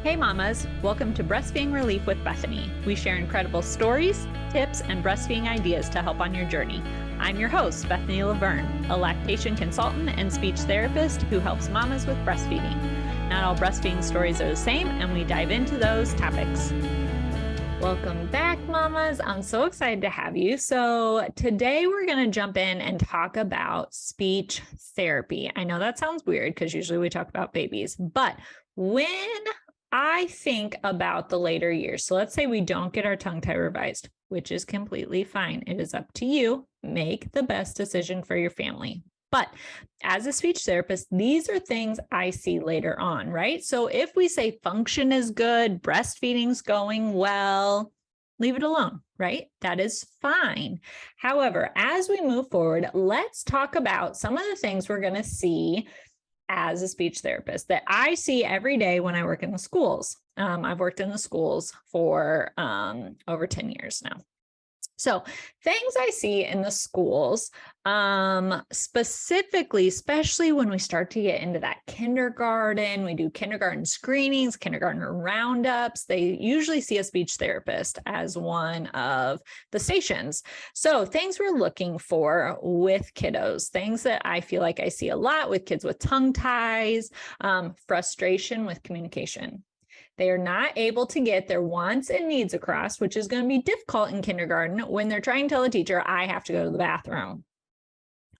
Hey mamas, welcome to Breastfeeding Relief with Bethany. We share incredible stories, tips, and breastfeeding ideas to help on your journey. I'm your host, Bethany Laverne, a lactation consultant and speech therapist who helps mamas with breastfeeding. Not all breastfeeding stories are the same, and we dive into those topics. Welcome back, mamas. I'm so excited to have you. So today we're going to jump in and talk about speech therapy. I know that sounds weird because usually we talk about babies, but when I think about the later years, so let's say we don't get our tongue tie revised, which is completely fine. It is up to you. Make the best decision for your family. But as a speech therapist, these are things I see later on, right? So if we say function is good, breastfeeding's going well, leave it alone, right? That is fine. However, as we move forward, let's talk about some of the things we're going to see as a speech therapist that I see every day when I work in the schools. I've worked in the schools for over 10 years now. So things I see in the schools, specifically, especially when we start to get into that kindergarten, we do kindergarten screenings, kindergarten roundups. They usually see a speech therapist as one of the stations. So things we're looking for with kiddos, things that I feel like I see a lot with kids with tongue ties, frustration with communication. They are not able to get their wants and needs across, which is going to be difficult in kindergarten when they're trying to tell a teacher, I have to go to the bathroom,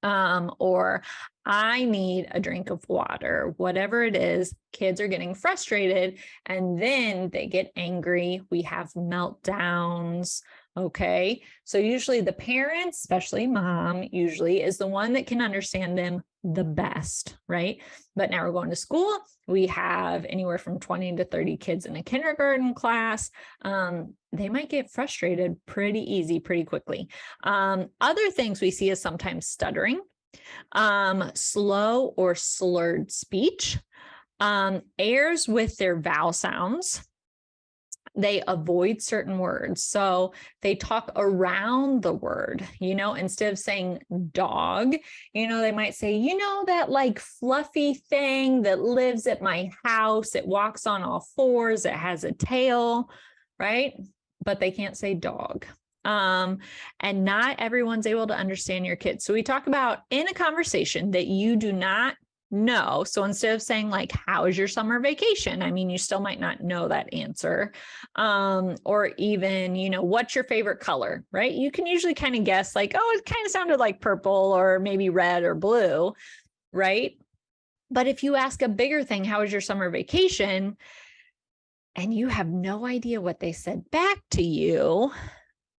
or I need a drink of water, whatever it is. Kids are getting frustrated and then they get angry. We have meltdowns. Okay. So usually the parents, especially mom, usually is the one that can understand them the best, right? But now we're going to school. We have anywhere from 20 to 30 kids in a kindergarten class. They might get frustrated pretty easy, pretty quickly. Other things we see is sometimes stuttering, slow or slurred speech, errors with their vowel sounds. They avoid certain words. So they talk around the word, instead of saying dog, they might say, that like fluffy thing that lives at my house. It walks on all fours. It has a tail, right? But they can't say dog. And not everyone's able to understand your kids. So we talk about in a conversation that you do not know. So instead of saying like, how is your summer vacation? I mean, you still might not know that answer. Or even, what's your favorite color, right? You can usually kind of guess like, oh, it kind of sounded like purple or maybe red or blue, right? But if you ask a bigger thing, how was your summer vacation? And you have no idea what they said back to you,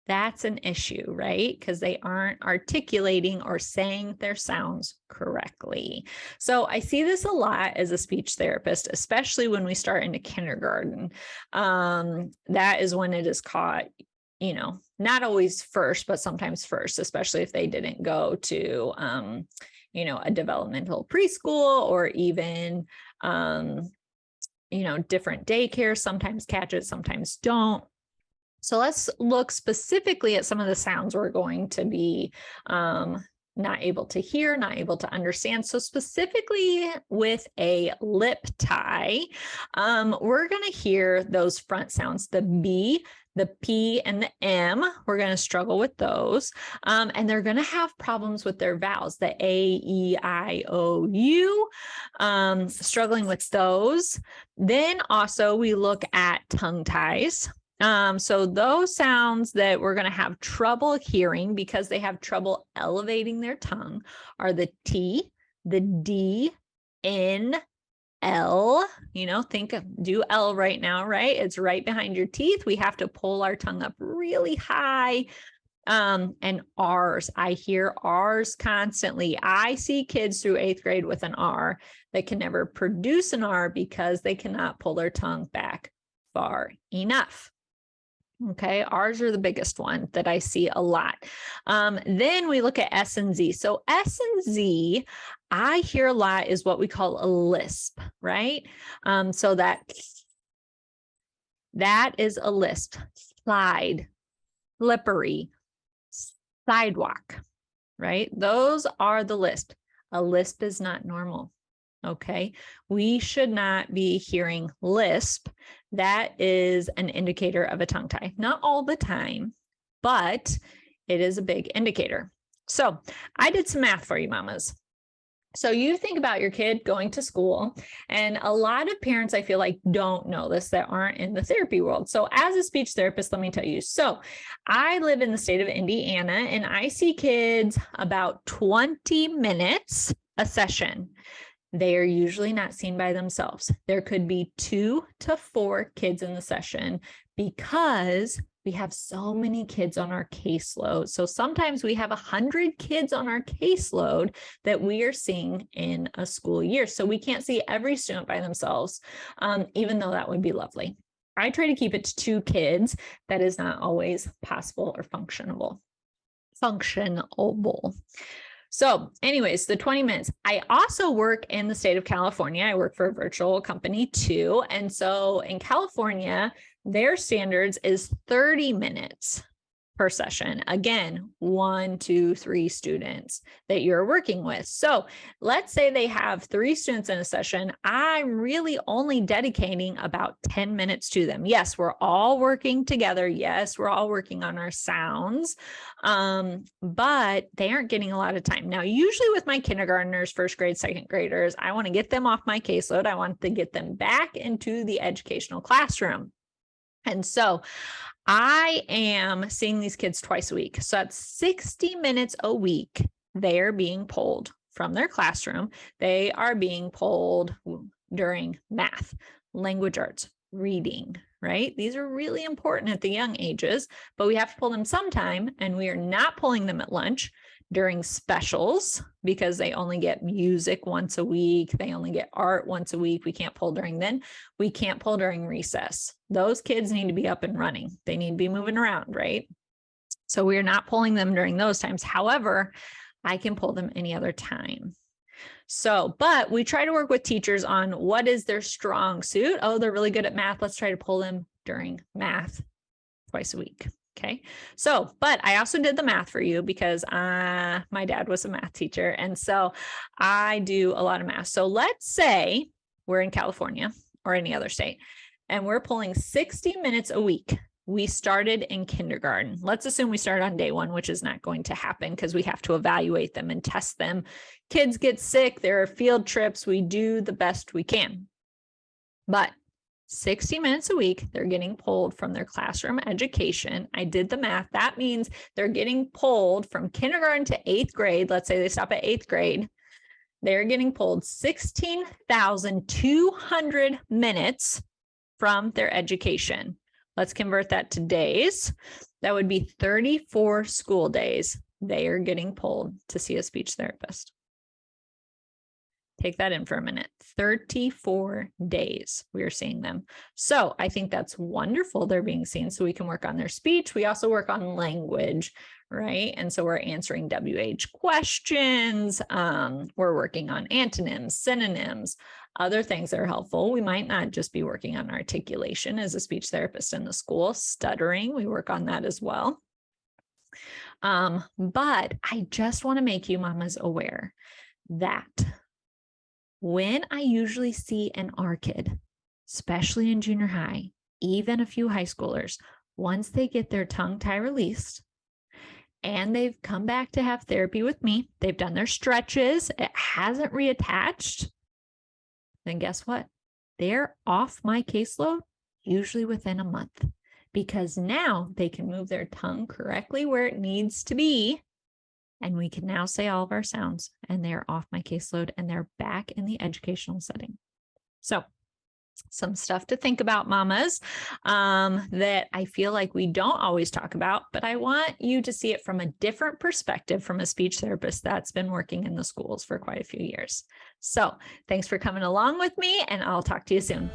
that's an issue, right? Because they aren't articulating or saying their sounds correctly. So I see this a lot as a speech therapist, especially when we start into kindergarten. That is when it is caught, not always first, but sometimes first, especially if they didn't go to, a developmental preschool or even, different daycare. Sometimes catch it, sometimes don't. So let's look specifically at some of the sounds we're going to be not able to hear, not able to understand. So specifically with a lip tie, we're going to hear those front sounds, the B, the P, and the M. We're going to struggle with those. And they're going to have problems with their vowels, the A, E, I, O, U, struggling with those. Then also we look at tongue ties. So those sounds that we're going to have trouble hearing because they have trouble elevating their tongue are the T, the D, N, L. Do L right now, right? It's right behind your teeth. We have to pull our tongue up really high. And R's. I hear R's constantly. I see kids through 8th grade with an R that can never produce an R because they cannot pull their tongue back far enough. Okay, R's are the biggest one that I see a lot. Then we look at S and Z. So S and Z, I hear a lot is what we call a lisp, right? So that is a lisp. Slide, slippery, sidewalk, right? Those are the lisp. A lisp is not normal. Okay. We should not be hearing lisp. That is an indicator of a tongue tie. Not all the time, but it is a big indicator. So I did some math for you, mamas. So you think about your kid going to school, and a lot of parents, I feel like, don't know this, that aren't in the therapy world. So as a speech therapist, let me tell you. So I live in the state of Indiana, and I see kids about 20 minutes a session. They are usually not seen by themselves. There could be 2 to 4 kids in the session because we have so many kids on our caseload. So sometimes we have 100 kids on our caseload that we are seeing in a school year. So we can't see every student by themselves, even though that would be lovely. I try to keep it to 2 kids. That is not always possible or functionable. So anyways, the 20 minutes. I also work in the state of California. I work for a virtual company too. And so in California, their standards is 30 minutes per session. Again, 1, 2, 3 students that you're working with. So let's say they have 3 students in a session. I'm really only dedicating about 10 minutes to them. Yes, we're all working together. Yes, we're all working on our sounds, but they aren't getting a lot of time. Now, usually with my kindergartners, first grade, second graders, I want to get them off my caseload. I want to get them back into the educational classroom. And so I am seeing these kids twice a week. So that's 60 minutes a week. They are being pulled from their classroom. They are being pulled during math, language arts, reading, right? These are really important at the young ages, but we have to pull them sometime, and we are not pulling them at lunch during specials because they only get music once a week. They only get art once a week. We can't pull during then. We can't pull during recess. Those kids need to be up and running. They need to be moving around, right? So we're not pulling them during those times. However, I can pull them any other time. So, but we try to work with teachers on what is their strong suit. Oh, they're really good at math. Let's try to pull them during math twice a week. Okay. So, but I also did the math for you because my dad was a math teacher. And so I do a lot of math. So let's say we're in California or any other state, and we're pulling 60 minutes a week. We started in kindergarten. Let's assume we started on day 1, which is not going to happen because we have to evaluate them and test them. Kids get sick. There are field trips. We do the best we can. But 60 minutes a week, they're getting pulled from their classroom education. I did the math. That means they're getting pulled from kindergarten to 8th grade. Let's say they stop at 8th grade. They're getting pulled 16,200 minutes from their education. Let's convert that to days. That would be 34 school days they are getting pulled to see a speech therapist. Take that in for a minute. 34 days we are seeing them. So I think that's wonderful. They're being seen so we can work on their speech. We also work on language, right? And so we're answering WH questions. We're working on antonyms, synonyms, other things that are helpful. We might not just be working on articulation as a speech therapist in the school. Stuttering, we work on that as well. But I just want to make you mamas aware that when I usually see an R kid, especially in junior high, even a few high schoolers, once they get their tongue tie released and they've come back to have therapy with me, they've done their stretches, it hasn't reattached, then guess what? They're off my caseload usually within a month because now they can move their tongue correctly where it needs to be. And we can now say all of our sounds, and they're off my caseload and they're back in the educational setting. So some stuff to think about, mamas, that I feel like we don't always talk about, but I want you to see it from a different perspective from a speech therapist that's been working in the schools for quite a few years. So thanks for coming along with me, and I'll talk to you soon.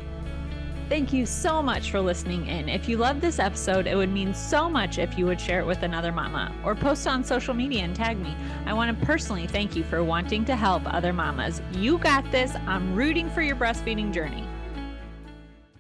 Thank you so much for listening in. If you loved this episode, it would mean so much if you would share it with another mama or post on social media and tag me. I want to personally thank you for wanting to help other mamas. You got this. I'm rooting for your breastfeeding journey.